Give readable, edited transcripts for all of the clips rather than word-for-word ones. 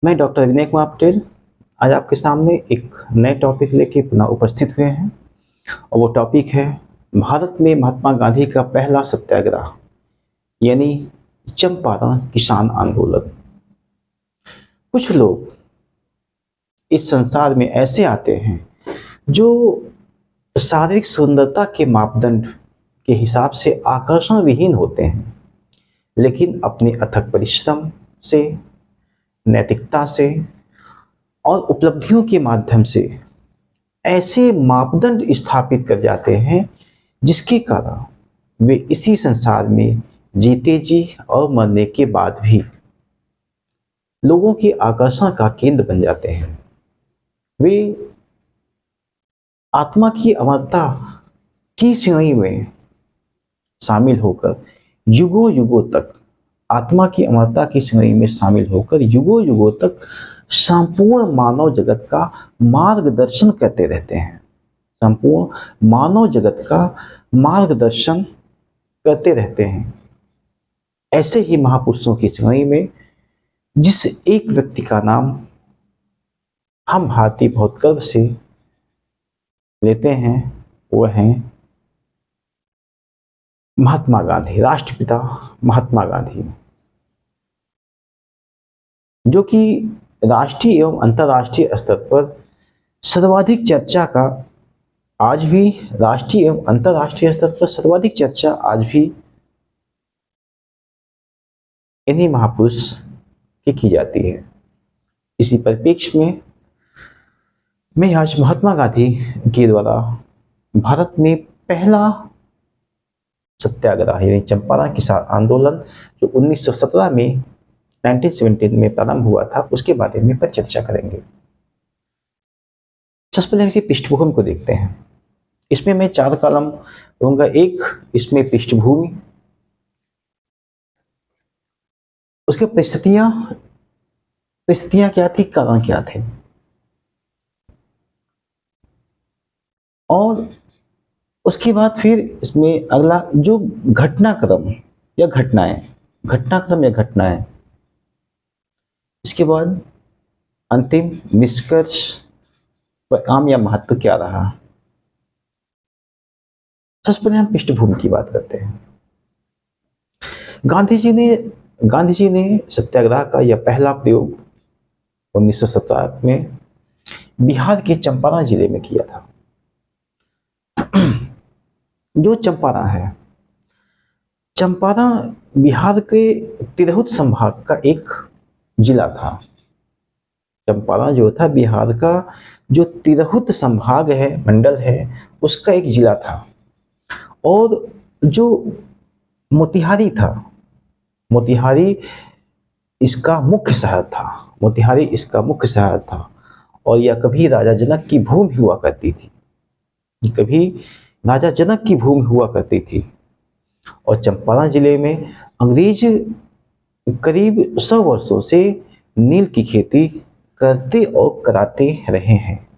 मैं डॉक्टर विनय कुमार पटेल आज आपके सामने एक नए टॉपिक लेके पुनः उपस्थित हुए हैं। और वो टॉपिक है भारत में महात्मा गांधी का पहला सत्याग्रह यानी चंपारण किसान आंदोलन। कुछ लोग इस संसार में ऐसे आते हैं जो शारीरिक सुंदरता के मापदंड के हिसाब से आकर्षण विहीन होते हैं, लेकिन अपने अथक परिश्रम से, नैतिकता से और उपलब्धियों के माध्यम से ऐसे मापदंड स्थापित कर जाते हैं जिसके कारण वे इसी संसार में जीते जी और मरने के बाद भी लोगों के आकर्षण का केंद्र बन जाते हैं। वे आत्मा की अमरता की श्रेणी में शामिल होकर युगों युगों तक आत्मा की अमरता की श्रेणी में शामिल होकर युगों युगों तक संपूर्ण मानव जगत का मार्गदर्शन करते रहते हैं। संपूर्ण मानव जगत का मार्गदर्शन करते रहते हैं। ऐसे ही महापुरुषों की श्रेणी में जिस एक व्यक्ति का नाम हम भारतीय बहुत गर्व से लेते हैं वह हैं महात्मा गांधी, राष्ट्रपिता महात्मा गांधी, जो कि राष्ट्रीय एवं अंतर्राष्ट्रीय स्तर पर सर्वाधिक चर्चा का आज भी राष्ट्रीय एवं अंतर्राष्ट्रीय स्तर पर सर्वाधिक चर्चा आज भी इन्हीं महापुरुष की जाती है। इसी परिप्रेक्ष्य में मैं आज महात्मा गांधी के द्वारा भारत में पहला सत्याग्रह यानी चंपारण किसान आंदोलन जो 1917 में 1917 में प्रारंभ हुआ था उसके बारे में पर चर्चा करेंगे। सबसे पहले इसकी पृष्ठभूमि को देखते हैं। इसमें मैं 4 कॉलम दूंगा। एक इसमें पृष्ठभूमि, उसके परिस्थितियां क्या थी, कारण क्या थे, और उसके बाद फिर इसमें अगला जो घटनाक्रम या घटनाएं, इसके बाद अंतिम निष्कर्ष परिणाम या महत्व क्या रहा। सबसे पहले हम पृष्ठभूमि की बात करते हैं। गांधी जी ने सत्याग्रह का यह पहला प्रयोग 1917 में बिहार के चंपारण जिले में किया था। जो चंपारण बिहार के तिरहुत संभाग का एक जिला था। चंपारण जो था बिहार का जो तिरहुत संभाग है, मंडल है, उसका एक जिला था। और जो मोतिहारी था, मोतिहारी इसका मुख्य शहर था। और यह कभी राजा जनक की भूमि हुआ करती थी। और चंपारण जिले में अंग्रेज करीब 100 वर्षों से नील की खेती करते और कराते रहे हैं।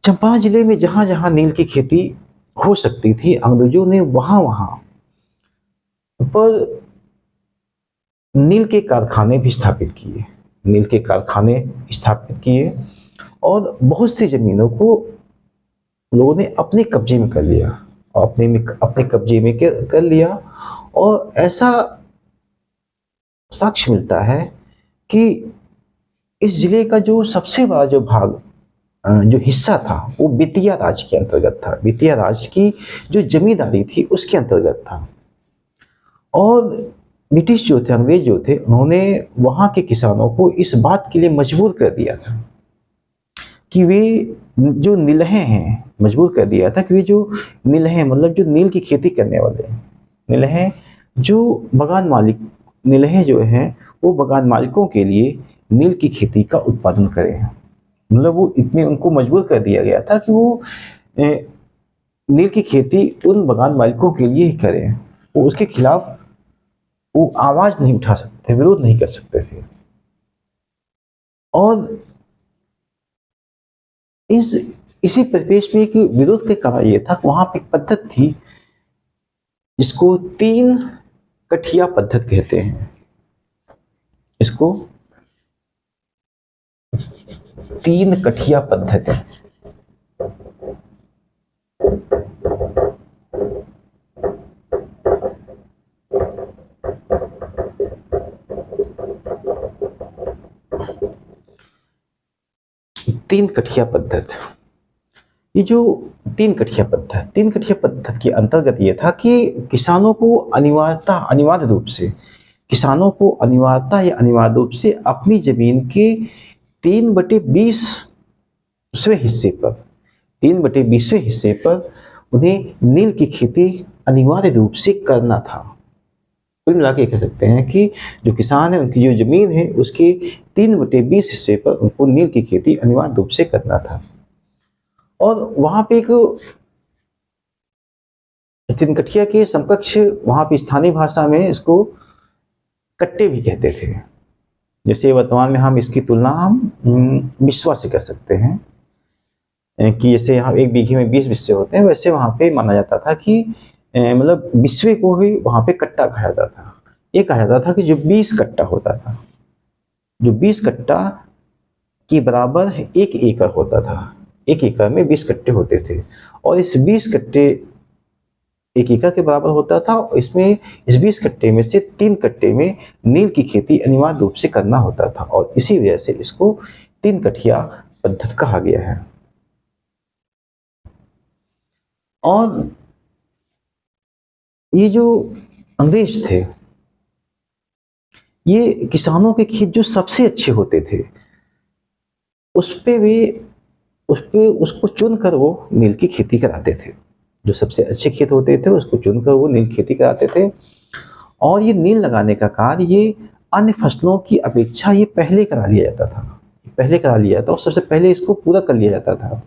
चंपारण जिले में जहां जहां नील की खेती हो सकती थी, अंग्रेजों ने वहां पर नील के कारखाने भी स्थापित किए। और बहुत सी जमीनों को लोगों ने अपने कब्जे में कर लिया और ऐसा साक्ष्य मिलता है कि इस जिले का जो सबसे बड़ा जो भाग जो हिस्सा था वो बेतिया राज के अंतर्गत था। बेतिया राज की जो जमींदारी थी उसके अंतर्गत था। और ब्रिटिश जो थे, अंग्रेज जो थे, उन्होंने वहां के किसानों को इस बात के लिए मजबूर कर दिया था कि वे जो नीलहे हैं, मतलब जो नील की खेती करने वाले नीलहे, नीलहे जो हैं वो बगान मालिकों के लिए नील की खेती का उत्पादन करें। मतलब वो इतने उनको मजबूर कर दिया गया था कि वो नील की खेती उन बगान मालिकों के लिए ही करें। वो उसके खिलाफ वो आवाज नहीं उठा सकते, विरोध नहीं कर सकते थे। और इसी परिवेश में एक विरोध के कारण यह था कि वहां पे एक पद्धति थी जिसको 3 कठिया पद्धति कहते हैं। इसको तीन कठिया पद्धति, तीन कठिया पद्धति। ये जो तीन कठिया पद्धति के अंतर्गत ये था कि किसानों को अनिवार्य रूप से अनिवार्य रूप से अपनी जमीन के 3/20वें हिस्से पर उन्हें नील की खेती अनिवार्य रूप से करना था। कुल मिला के कह सकते हैं कि जो किसान है उनकी जो जमीन है उसके 3/20 हिस्से पर उनको नील की खेती अनिवार्य रूप से करना था। और वहां पे एक तिनकठिया के समकक्ष वहां पे स्थानीय भाषा में इसको कट्टे भी कहते थे। जैसे वर्तमान में हम इसकी तुलना बिस्वा से कर सकते हैं कि जैसे हम एक बीघे में 20 बिस्से होते हैं, वैसे वहां पे माना जाता था कि मतलब बिस्वे को ही वहां पे कट्टा कहा जाता था। ये कहा जाता था कि जो 20 कट्टा होता था, जो 20 कट्टा के बराबर 1 एकड़ होता था। 1 एकड़ में 20 कट्टे होते थे और इस 20 कट्टे 1 एकड़ के बराबर होता था। इसमें इस 20 कट्टे में से 3 कट्टे में नील की खेती अनिवार्य रूप से करना होता था और इसी वजह से इसको 3 कठिया पद्धति कहा गया है। और ये जो अंग्रेज थे, ये किसानों के खेत जो सबसे अच्छे होते थे उसको चुनकर वो नील की खेती कराते थे। जो सबसे अच्छे खेत होते थे उसको चुनकर वो नील खेती कराते थे। और ये नील लगाने का कार्य ये अन्य फसलों की अपेक्षा ये पहले करा लिया जाता और सबसे पहले इसको पूरा कर लिया जाता था।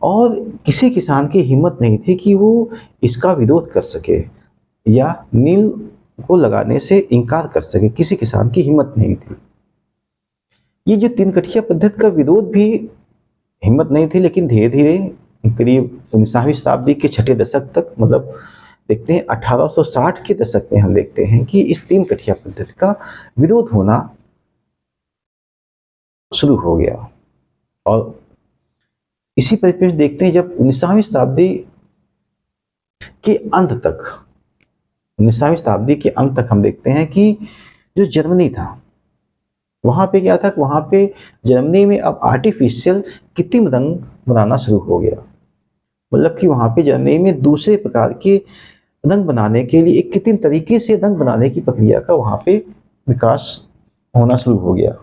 और किसी किसान की हिम्मत नहीं थी कि वो इसका विरोध कर सके या नील को लगाने से इनकार कर सके, किसी किसान की हिम्मत नहीं थी। ये जो 3 कठिया पद्धति का विरोध भी हिम्मत नहीं थी, लेकिन धीरे धीरे करीब 19वीं शताब्दी के छठे दशक तक, मतलब देखते हैं 1860 के दशक में हम देखते हैं कि इस 3 कठिया पद्धति का विरोध होना शुरू हो गया। और इसी परिप्रेक्ष्य देखते हैं जब 19वीं शताब्दी के अंत तक हम देखते हैं कि जो जर्मनी था वहां पे क्या था, वहां पे जर्मनी में अब आर्टिफिशियल कृत्रिम रंग बनाना शुरू हो गया। मतलब कि वहां पे जर्मनी में दूसरे प्रकार के रंग बनाने के लिए एक कृत्रिम तरीके से रंग बनाने की प्रक्रिया का वहां पे विकास होना शुरू हो गया।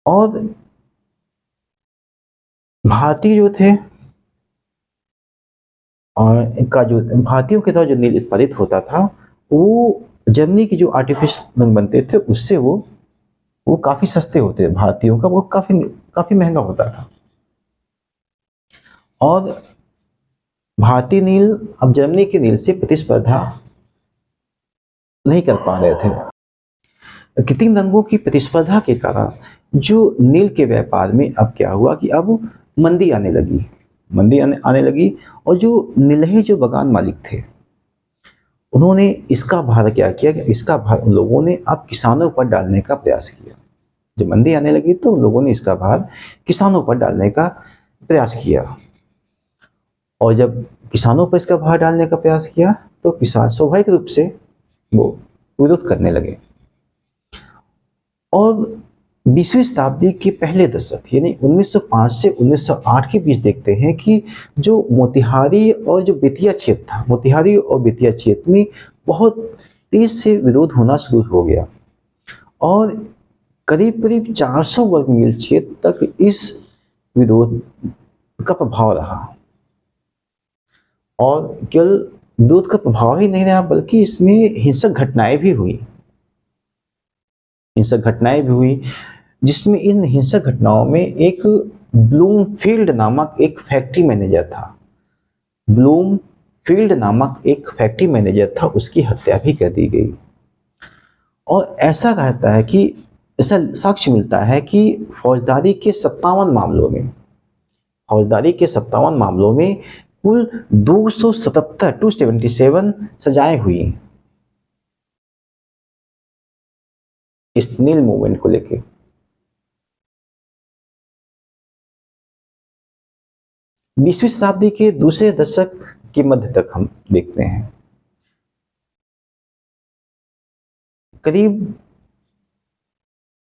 और भारतीय जो थे और इनका जो भारतीयों के द्वारा जो नील उत्पादित होता था वो जर्मनी की जो आर्टिफिशियल रंग बनते थे उससे वो काफी सस्ते होते थे। भारतीयों का वो काफी महंगा होता था। और भारतीय नील अब जर्मनी के नील से प्रतिस्पर्धा नहीं कर पा रहे थे। कृत्रिम रंगों की प्रतिस्पर्धा के कारण जो नील के व्यापार में अब क्या हुआ कि अब मंदी आने लगी और जो नीलहे जो बागान मालिक थे उन्होंने इसका भार क्या किया कि इसका भार उन लोगों ने अब किसानों पर डालने का प्रयास किया। जब मंदी आने लगी तो लोगों ने इसका भार किसानों पर डालने का प्रयास किया। और जब किसानों पर इसका भार डालने का प्रयास किया तो किसान स्वाभाविक रूप से वो विरोध करने लगे। और 20वीं शताब्दी के पहले दशक यानी 1905 से 1908 के बीच देखते हैं कि जो मोतिहारी और बेतिया क्षेत्र में बहुत तेज से विरोध होना शुरू हो गया। और करीब 400 वर्ग मील क्षेत्र तक इस विरोध का प्रभाव रहा। और केवल विरोध का प्रभाव ही नहीं रहा बल्कि इसमें हिंसक घटनाएं भी हुई, जिसमें इन हिंसक घटनाओं में एक ब्लूमफील्ड नामक एक फैक्ट्री मैनेजर था, उसकी हत्या भी कर दी गई। और ऐसा साक्ष्य मिलता है कि फौजदारी के 57 मामलों में कुल 277 सजाएं हुई। इस नील मूवमेंट को लेके। बीसवीं शताब्दी के दूसरे दशक के मध्य तक हम देखते हैं, करीब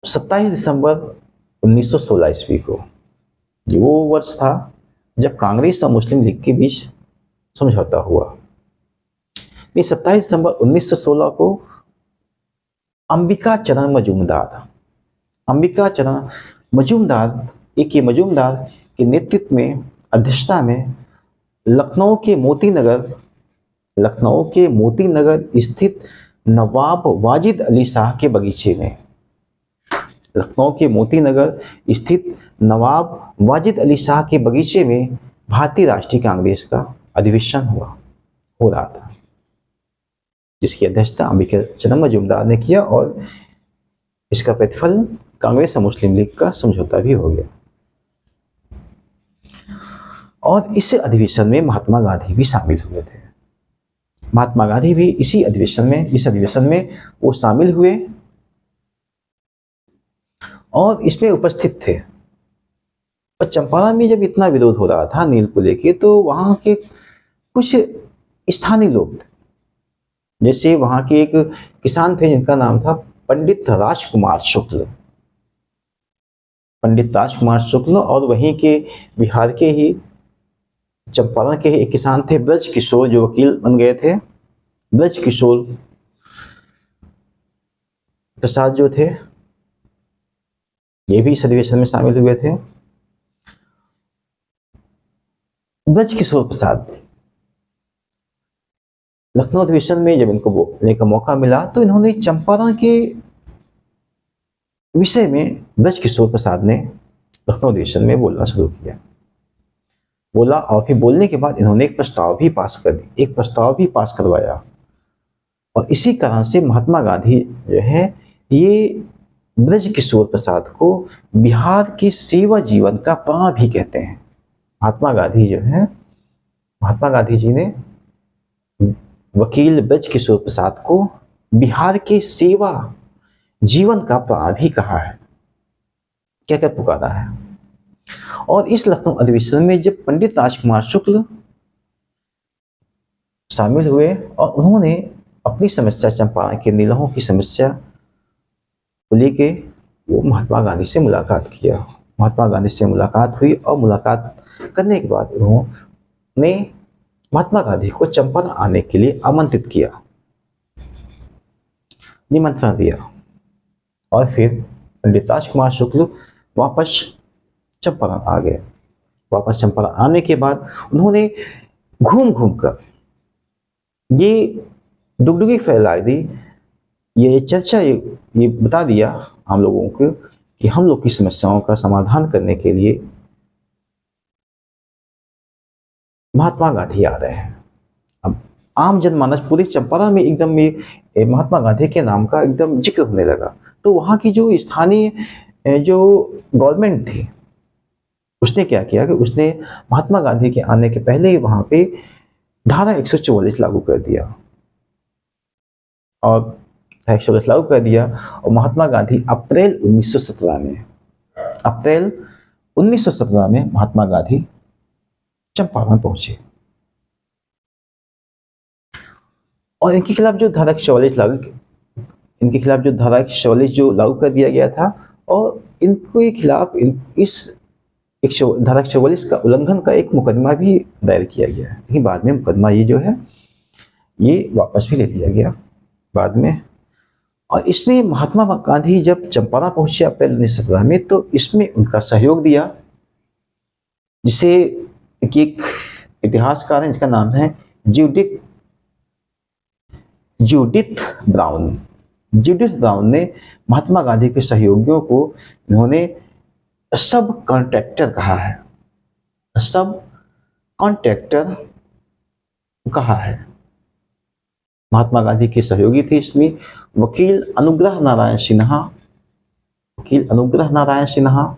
27 दिसंबर 1916 ईस्वी को, ये वो वर्ष था जब कांग्रेस और मुस्लिम लीग के बीच समझौता हुआ। 27 दिसंबर 1916 को अंबिका चरण मजूमदार ए के मजूमदार के नेतृत्व में, अध्यक्षता में लखनऊ के मोती नगर स्थित नवाब वाजिद अली शाह के बगीचे में, लखनऊ के मोती नगर स्थित नवाब वाजिद अली शाह के बगीचे में भारतीय राष्ट्रीय कांग्रेस का अधिवेशन हो रहा था, जिसकी अध्यक्षता अंबिका चरण मजूमदार ने किया और इसका प्रतिफल कांग्रेस और मुस्लिम लीग का समझौता भी हो गया। और इस अधिवेशन में महात्मा गांधी भी शामिल हुए थे। महात्मा गांधी भी इस अधिवेशन में वो शामिल हुए और इसमें उपस्थित थे। और चंपारण में जब इतना विरोध हो रहा था नील को लेके, तो वहां के कुछ स्थानीय लोग थे, जैसे वहां के एक किसान थे जिनका नाम था पंडित राजकुमार शुक्ल, और वहीं के बिहार के ही चंपारण के एक किसान थे ब्रज किशोर, जो वकील बन गए थे। ब्रज किशोर प्रसाद जो थे, ये भी इस अधिवेशन में शामिल हुए थे। ब्रज किशोर प्रसाद लखनऊ अधिवेशन में जब इनको बोलने का मौका मिला, तो इन्होंने चंपारण के विषय में ब्रज किशोर प्रसाद ने लखनऊ अधिवेशन में बोलना शुरू किया। और फिर बोलने के बाद इन्होंने एक प्रस्ताव भी पास करवाया। और इसी कारण से महात्मा गांधी जो है, ये ब्रज किशोर प्रसाद को बिहार के सेवा जीवन का प्राण भी कहते हैं। महात्मा गांधी जी ने वकील ब्रज किशोर प्रसाद को बिहार के सेवा जीवन का प्राण भी कहा है, क्या पुकारा है। और इस लखनऊ अधिवेशन में जब पंडित राजकुमार शुक्ल शामिल हुए और उन्होंने अपनी समस्या, चंपारण के नीलहों की समस्या को लेके वो महात्मा गांधी से मुलाकात हुई और मुलाकात करने के बाद उन्होंने महात्मा गांधी को चंपारण आने के लिए निमंत्रण दिया। और फिर पंडित राजकुमार शुक्ल वापस चंपारण आ गए। वापस चंपारण आने के बाद उन्होंने घूम कर ये डुगडुगी फैलाई दी, ये चर्चा, ये बता दिया हम लोगों को कि हम लोग की समस्याओं का समाधान करने के लिए महात्मा गांधी आ रहे हैं। अब आम जनमानस पूरे चंपारण में एकदम ये महात्मा गांधी के नाम का एकदम जिक्र होने लगा। तो वहाँ की जो स्थानीय जो गवर्नमेंट थी, उसने क्या किया कि उसने महात्मा गांधी के आने के पहले ही वहां पे धारा 144 लागू कर दिया। और महात्मा गांधी अप्रैल 1917 में महात्मा गांधी चंपारण पहुंचे। और इनके खिलाफ जो धारा 144 जो लागू कर दिया गया था, और इनके खिलाफ इस धारा 144 का उल्लंघन का एक मुकदमा भी दायर किया गया है। लेकिन बाद में मुकदमा ये जो है ये वापस भी ले लिया गया बाद में। और इसमें महात्मा गांधी जब चंपारण पहुंचे अप्रैल 1917 में, तो इसमें उनका सहयोग दिया, जिसे एक इतिहासकार है जिसका नाम है जूडिथ ब्राउन ने महात्मा गांधी के सहयोगियों को इन्होंने सब कॉन्ट्रैक्टर कहा है। महात्मा गांधी के सहयोगी थे इसमें वकील अनुग्रह नारायण सिन्हा,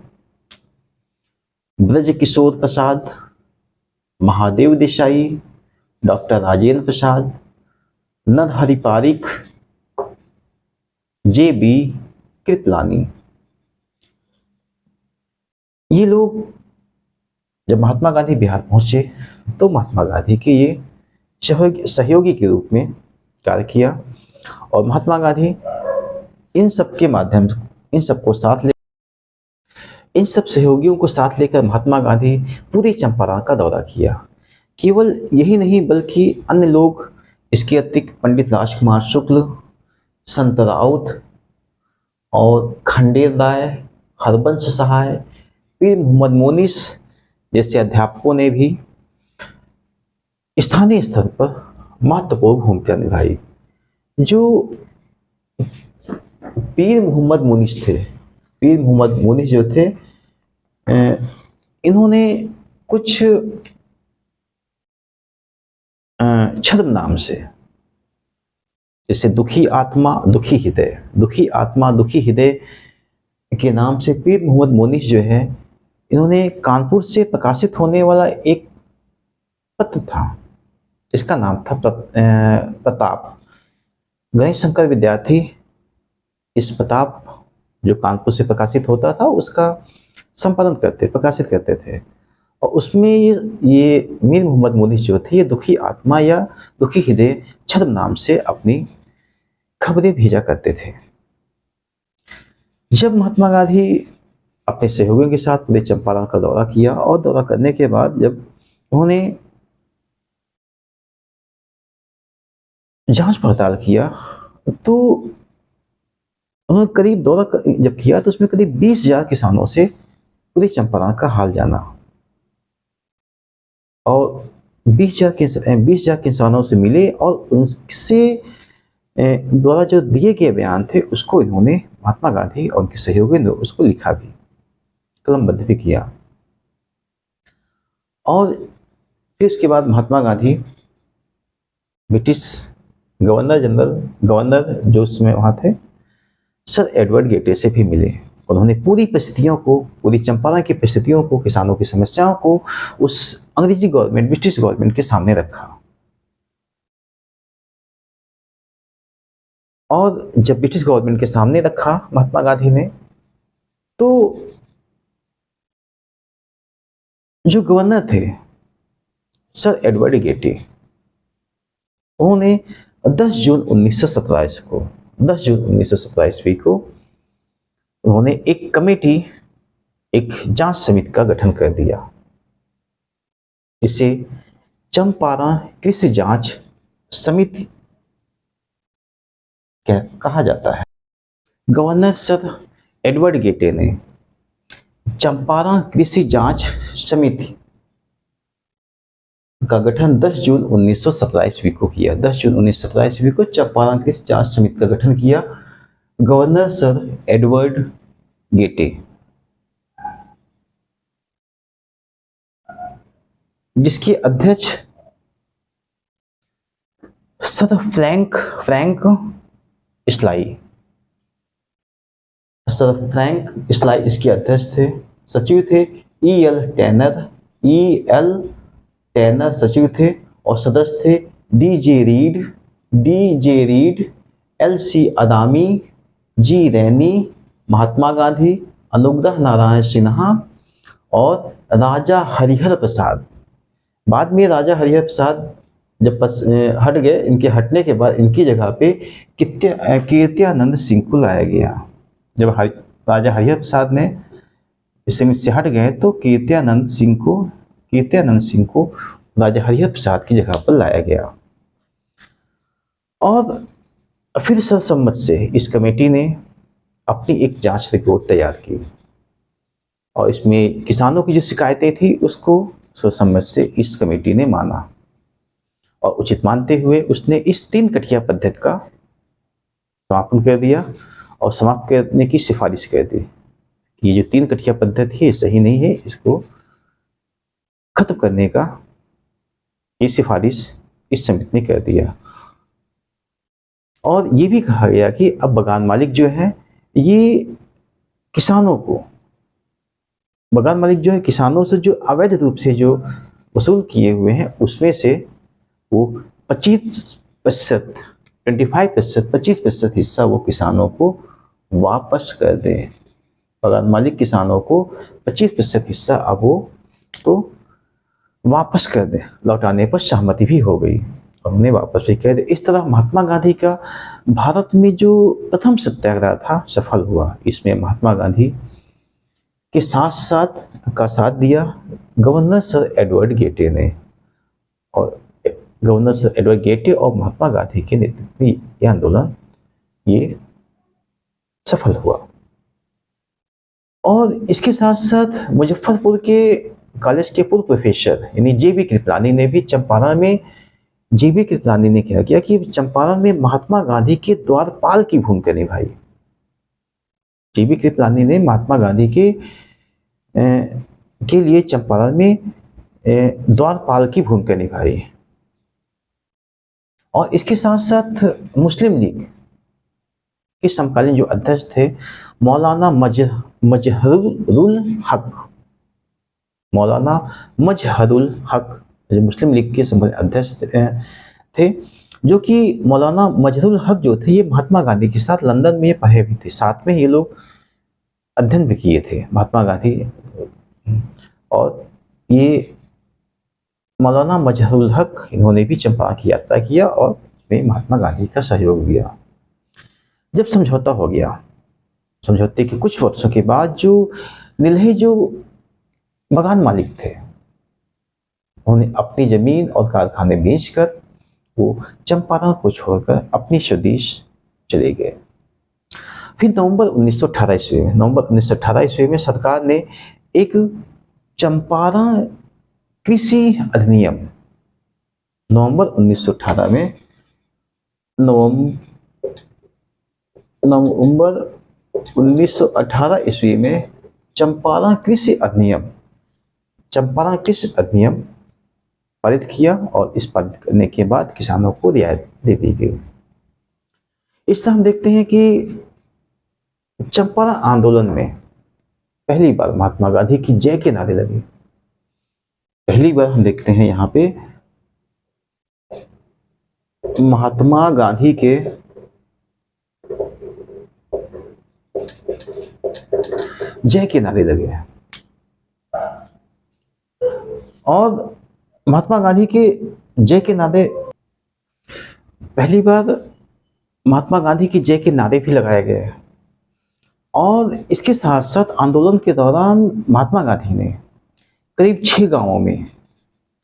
ब्रज किशोर प्रसाद, महादेव देसाई, डॉक्टर राजेंद्र प्रसाद, नरहरि पारिख, J.B. कृपलानी। ये लोग जब महात्मा गांधी बिहार पहुंचे तो महात्मा गांधी के ये सहयोगी के रूप में कार्य किया, और महात्मा गांधी इन सब के माध्यम इन सबको साथ ले इन सब सहयोगियों को साथ लेकर महात्मा गांधी पूरे चंपारण का दौरा किया। केवल यही नहीं बल्कि अन्य लोग इसके अतिरिक्त पंडित राजकुमार शुक्ल, संत राउत और खंडेर राय, हरबंश सहाय, पीर मोहम्मद मोनिस जैसे अध्यापकों ने भी स्थानीय स्तर पर महत्वपूर्ण भूमिका निभाई। जो पीर मोहम्मद मोनिस थे, पीर मोहम्मद मोनिस जो थे, इन्होंने कुछ छद्म नाम से, जैसे दुखी आत्मा दुखी हृदय के नाम से पीर मोहम्मद मोनिस जो है, इन्होंने कानपुर से प्रकाशित होने वाला एक पत्र था, इसका नाम था प्रताप। गणेश शंकर विद्यार्थी इस प्रताप जो कानपुर से प्रकाशित होता था उसका संपादन प्रकाशित करते थे, और उसमें ये मीर मोहम्मद मोनिस जो थे, ये दुखी आत्मा या दुखी हृदय छद्म नाम से अपनी खबरें भेजा करते थे। जब महात्मा गांधी अपने सहयोगियों के साथ पूरे चंपारण का दौरा किया, और दौरा करने के बाद जब उन्होंने जांच पड़ताल किया तो उन्होंने करीब दौरा जब किया तो उसमें करीब 20,000 किसानों से पूरे चंपारण का हाल जाना, और 20,000 किसानों से मिले, और उनसे द्वारा जो दिए गए बयान थे उसको इन्होंने महात्मा गांधी और उनके सहयोगियों ने उसको लिखा भी, कलमबद्ध भी किया। और फिर उसके बाद महात्मा गांधी ब्रिटिश गवर्नर जो उसमें वहाँ थे, सर एडवर्ड गेटे से भी मिले। उन्होंने पूरी चंपारण की परिस्थितियों को, किसानों की समस्याओं को उस ब्रिटिश गवर्नमेंट के सामने रखा। और जब ब्रिटिश गवर्नमेंट के सामने रखा महात्मा गांधी ने, तो जो गवर्नर थे सर एडवर्ड गेटे, उन्होंने 10 जून 1917 ईस्वी को उन्होंने एक कमेटी, एक जांच समिति का गठन कर दिया, इसे चंपारण कृषि जांच समिति कहा जाता है। गवर्नर सर एडवर्ड गेटे ने चंपारण कृषि जांच समिति का गठन 10 जून 1917 ईस्वी को किया। 10 जून 1917 ईस्वी को चंपारण कृषि जांच समिति का गठन किया गवर्नर सर एडवर्ड गेटे, जिसके अध्यक्ष सर फ्रैंक स्लाई इसके अध्यक्ष थे। सचिव थे ई एल टैनर सचिव थे, और सदस्य थे D J Reid, L C Adami, G Rainy, Mahatma Gandhi, Anugrah Narayan Sinha और राजा हरिहर प्रसाद। बाद में राजा हरिहर प्रसाद जब हट गए, इनके हटने के बाद इनकी जगह पे कीर्त्यानंद सिंह को लाया गया। जब राजा हरिहर प्रसाद ने इस समिति से हट गए तो कीर्त्यानंद सिंह को राजा हरिहर प्रसाद की जगह पर लाया गया। और फिर सर्वसम्मत से इस कमेटी ने अपनी एक जांच रिपोर्ट तैयार की, और इसमें किसानों की जो शिकायतें थी उसको सर्वसम्मत से इस कमेटी ने माना, और उचित मानते हुए उसने इस 3 कठिया पद्धति का समापन कर दिया और समाप्त करने की सिफारिश कर दी। ये जो 3 कठिया पद्धति है सही नहीं है, इसको खत्म करने का ये सिफारिश इस समिति ने कर दिया। और ये भी कहा गया कि अब बगान मालिक जो है किसानों से जो अवैध रूप से जो वसूल किए हुए हैं उसमें से वो 25% हिस्सा वो किसानों को वापस कर दें। बगान मालिक किसानों को 25% हिस्सा अब वो तो वापस कर दें। लौटाने पर सहमति भी हो गई, हमने वापस भी कर दे। इस तरह महात्मा गांधी का भारत में जो प्रथम सत्याग्रह था सफल हुआ। इसमें महात्मा गांधी के साथ साथ का साथ दिया गवर्नर सर एडवर्ड गेटे ने, और गवर्नर सर एडवर्ड गेटे और महात्मा गांधी के नेतृत्व में यह आंदोलन ये सफल हुआ। और इसके साथ साथ मुजफ्फरपुर के कॉलेज के पूर्व प्रोफेसर यानी जेबी कृपलानी ने भी चंपारण में जेबी कृपलानी ने क्या किया कि चंपारण में महात्मा गांधी के द्वारपाल की भूमिका निभाई। जेबी कृपलानी ने महात्मा गांधी के लिए चंपारण में द्वारपाल की भूमिका निभाई। और इसके साथ साथ मुस्लिम लीग के समकालीन जो अध्यक्ष थे मौलाना मजहरुल हक, मौलाना मजहरुल हक जो मुस्लिम लीग के अध्यक्ष थे, जो कि मौलाना मजहरुल हक जो थे ये महात्मा गांधी के साथ लंदन में पढ़े भी थे, साथ में ये लोग अध्ययन भी किए थे महात्मा गांधी। और ये मौलाना मजहरुल हक इन्होंने भी चंपारण की यात्रा किया और इसमें महात्मा गांधी का सहयोग दिया। जब समझौता हो गया, समझौते के कुछ वर्षों के बाद जो नीलहे जो बगान मालिक थे उन्होंने अपनी जमीन और कारखाने बेचकर वो चंपारण को छोड़कर अपनी स्वदेश चले गए। फिर नवंबर 1918 ईस्वी में सरकार ने एक चंपारण कृषि अधिनियम नवंबर 1918 ईस्वी में चंपारण कृषि अधिनियम पारित किया और इस पारित करने के बाद किसानों को रियायत दे दी गई। इससे हम देखते हैं कि चंपारण आंदोलन में पहली बार महात्मा गांधी की जय के नारे लगे। पहली बार हम देखते हैं यहाँ पे महात्मा गांधी के जय के नारे लगे और महात्मा गांधी के जय के नारे पहली बार महात्मा गांधी की जय के नारे भी लगाए गए। और इसके साथ साथ आंदोलन के दौरान महात्मा गांधी ने करीब 6 गांवों में,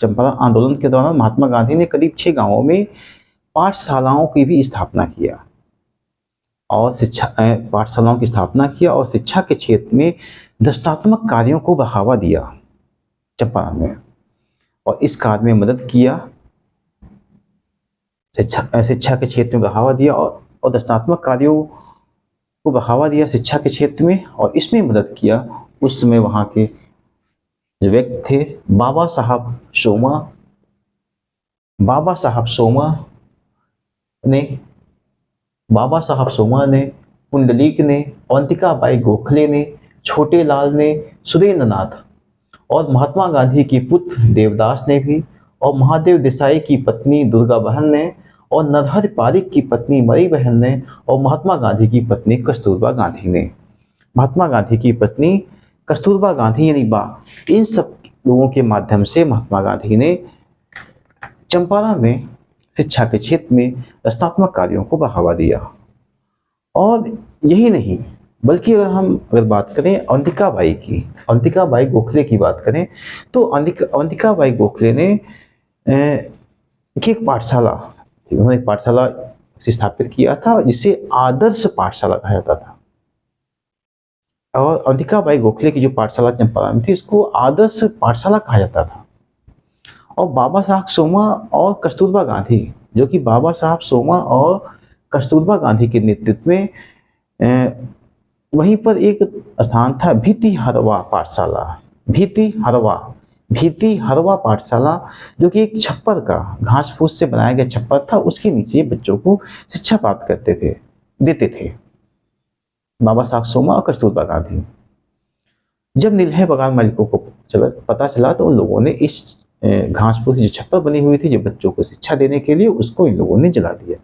चंपारण आंदोलन के दौरान महात्मा गांधी ने करीब 6 गांवों में पाठशालाओं की भी स्थापना किया और पाठशालाओं की स्थापना किया और शिक्षा के क्षेत्र में दृष्टात्मक कार्यों को बढ़ावा दिया चंपारण में, और इस कार्य में मदद किया। शिक्षा के क्षेत्र में बढ़ावा दिया और दृष्टात्मक कार्यों को बढ़ावा दिया शिक्षा के क्षेत्र में, और इसमें मदद किया उस समय वहाँ के जो व्यक्ति थे बाबा साहब सोमा ने, पुंडलीक ने, अवंतिका बाई गोखले ने, छोटे लाल ने, सुरेंद्र नाथ और महात्मा गांधी की पुत्र देवदास ने भी, और महादेव देसाई की पत्नी दुर्गा बहन ने, और नरहरि पारिक की पत्नी मरी बहन ने, और महात्मा गांधी की पत्नी कस्तूरबा गांधी ने। महात्मा गांधी की पत्नी कस्तूरबा गांधी यानी बा, इन सब लोगों के माध्यम से महात्मा गांधी ने चंपारण में शिक्षा के क्षेत्र में रचनात्मक कार्यों को बढ़ावा दिया। और यही नहीं बल्कि अगर बात करें अवंतिका बाई गोखले की बात करें तो अवंतिका बाई गोखले ने एक पाठशाला, उन्होंने एक पाठशाला स्थापित किया था जिसे आदर्श पाठशाला कहा जाता था। और अवंतिका बाई गोखले की जो पाठशाला चंपारण में थी इसको आदर्श पाठशाला कहा जाता था। और बाबा साहब सोमा और कस्तूरबा गांधी, जो कि बाबा साहब सोमा और कस्तूरबा गांधी के नेतृत्व में वहीं पर एक स्थान था भीति हरवा पाठशाला, जो कि एक छप्पर का घास फूस से बनाया गया छप्पर था, उसके नीचे बच्चों को शिक्षा प्राप्त देते थे बाबा साहब सोमा और कस्तूरबा गांधी। जब नीलहे बगान मालिकों को पता चला तो उन लोगों ने इस घास फूस जो छप्पर बनी हुई थी जो बच्चों को शिक्षा देने के लिए, उसको इन लोगों ने जला दिया।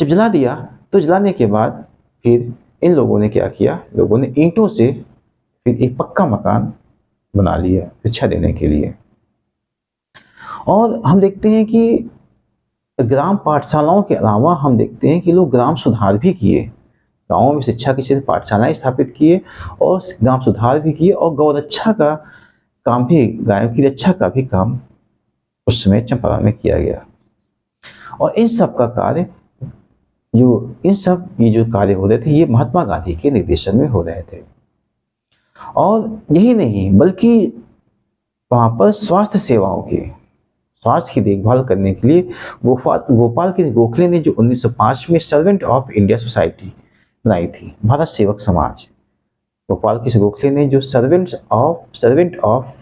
जब जला दिया तो जलाने के बाद फिर इन लोगों ने क्या किया, लोगों ने ईंटों से फिर एक पक्का मकान बना लिया शिक्षा देने के लिए। और हम देखते हैं कि ग्राम पाठशालाओं के अलावा हम देखते हैं कि लोग ग्राम सुधार भी किए, गाँवों में शिक्षा के क्षेत्र पाठशालाएं स्थापित किए और ग्राम सुधार भी किए और गौरक्षा का काम भी, गायों की रक्षा का भी काम उस समय चंपारण में किया गया। और इन सब का कार्य ये जो कार्य हो रहे थे, ये महात्मा गांधी के निर्देशन में हो रहे थे। और यही नहीं बल्कि वहाँ पर स्वास्थ्य की देखभाल करने के लिए गोपाल के गोखले ने जो 1905 में सर्वेंट ऑफ इंडिया सोसाइटी बनाई थी, भारत सेवक समाज। गोपाल के गोखले ने जो servant of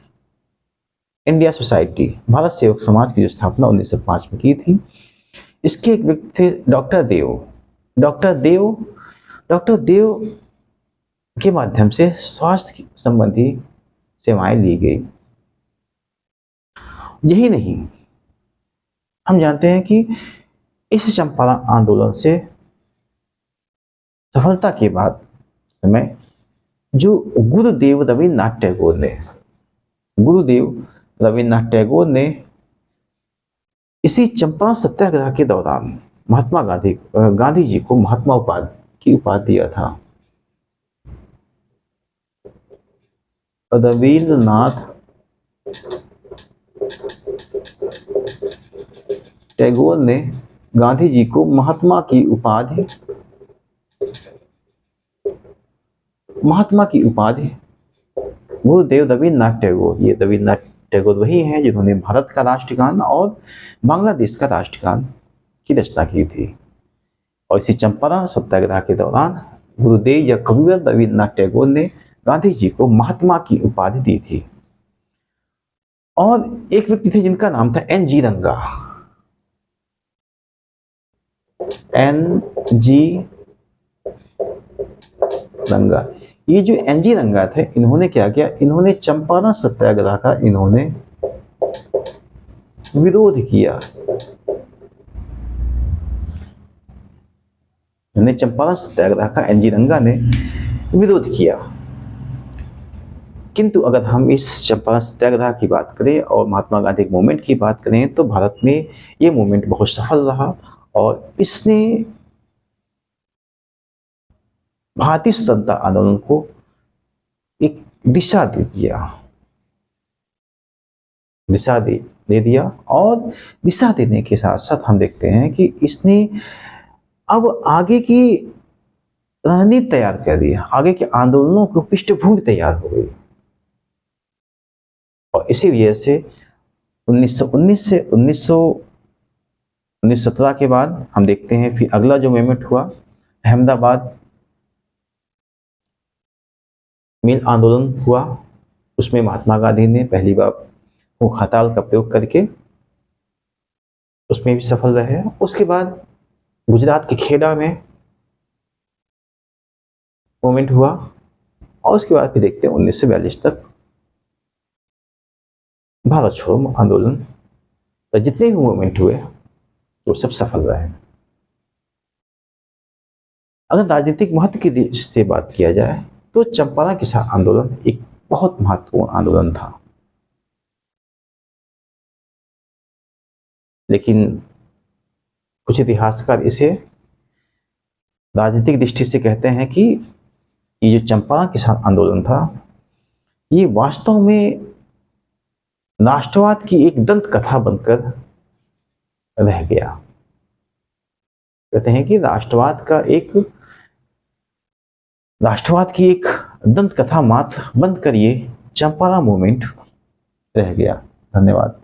India society, Bharat सेवक समाज की जो स्थापना 1905 में की थी, इसके एक व्यक्ति थे डॉक्टर देव के माध्यम से स्वास्थ्य संबंधी सेवाएं ली गई। यही नहीं, हम जानते हैं कि इस चंपारण आंदोलन से सफलता के बाद समय जो गुरुदेव रवीन्द्रनाथ टैगोर ने इसी चंपारण सत्याग्रह के दौरान गांधी जी को महात्मा की उपाधि दिया था। रवीन्द्रनाथ टैगोर ने गांधी जी को महात्मा की उपाधि गुरुदेव रवीन्द्रनाथ टैगोर, ये रवीन्द्रनाथ टैगोर वही हैं जिन्होंने भारत का राष्ट्रगान और बांग्लादेश का राष्ट्रगान की रचना की थी। और इसी चंपारण सत्याग्रह के दौरान गुरुदेव या कविवर रवीन्द्रनाथ टैगोर ने गांधी जी को महात्मा की उपाधि दी थी। और एक व्यक्ति थे जिनका नाम था एन जी रंगा। ये जो एन जी रंगा थे, इन्होंने क्या किया, इन्होंने चंपारण सत्याग्रह का विरोध किया। चंपारण सत्याग्रह का एन जी रंगा ने विरोध किया। किंतु अगर हम इस चंपारण सत्याग्रह की बात करें और महात्मा गांधी मूवमेंट की बात करें तो भारत में ये मूवमेंट बहुत सफल रहा और इसने भारतीय स्वतंत्रता आंदोलन को एक दिशा दे दिया। और दिशा देने के साथ साथ हम देखते हैं कि इसने अब आगे की रणनीति तैयार कर दी, आगे के आंदोलनों की पृष्ठभूमि तैयार हो गई। और इसी वजह से 1919 से 1917 के बाद हम देखते हैं फिर अगला जो मूवमेंट हुआ, अहमदाबाद मिल आंदोलन हुआ। उसमें महात्मा गांधी ने पहली बार भूख हड़ताल का प्रयोग करके उसमें भी सफल रहे। उसके बाद गुजरात के खेड़ा में मूवमेंट हुआ और उसके बाद फिर देखते हैं 1942 तक भारत छोड़ो आंदोलन, तो जितने भी मूवमेंट हुए वो सब सफल रहे। अगर राजनीतिक महत्व की दृष्टि से बात किया जाए तो चंपारण किसान आंदोलन एक बहुत महत्वपूर्ण आंदोलन था। लेकिन कुछ इतिहासकार इसे राजनीतिक दृष्टि से कहते हैं कि ये जो चंपारण किसान आंदोलन था, ये वास्तव में राष्ट्रवाद की एक दंत कथा बनकर रह गया। कहते हैं कि राष्ट्रवाद की एक दंत कथा मात्र बनकर ये चंपारण मूवमेंट रह गया। धन्यवाद।